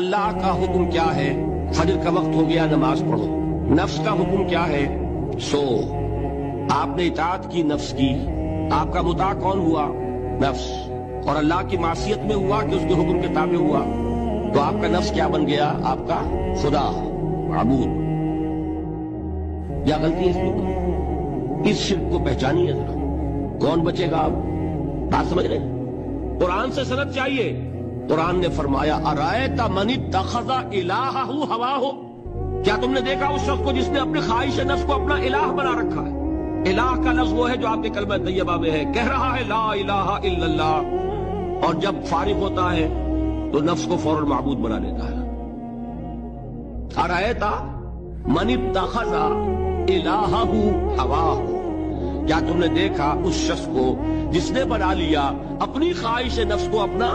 अल्लाह का हुक्म क्या है, फजर का वक्त हो गया नमाज पढ़ो। नफ्स का हुक्म क्या है, सो। आपने इताअत की नफ्स की, आपका मुता कौन हुआ, नफ्स। और अल्लाह की मासियत में हुआ कि उसके हुक्म के ताबे हुआ, तो आपका नफ्स क्या बन गया, आपका खुदा, माबूद। क्या गलती है इसमें? इस शिर्क को पहचानिए जरा, कौन बचेगा आप? बात समझ रहे? कुरान से सनद चाहिए। कुरान ने फरमाया अरायता मन इत्तखज़ इलाहहु हवाहु, क्या तुमने देखा उस शख्स को जिसने अपने ख्वाहिश नफ्स को अपना इलाह बना रखा है। इलाह का लफ्ज वो है जो आपके कलमा तैयबा में है, कह रहा है ला इलाहा इल्लल्लाह, और जब फारिग होता है तो नफ्स को फौरन माबूद बना लेता है। अरायता मन इत्तखज़ इलाहहु हवाहु, क्या तुमने देखा उस शख्स को जिसने बना लिया अपनी ख्वाहिश नफ्स को अपना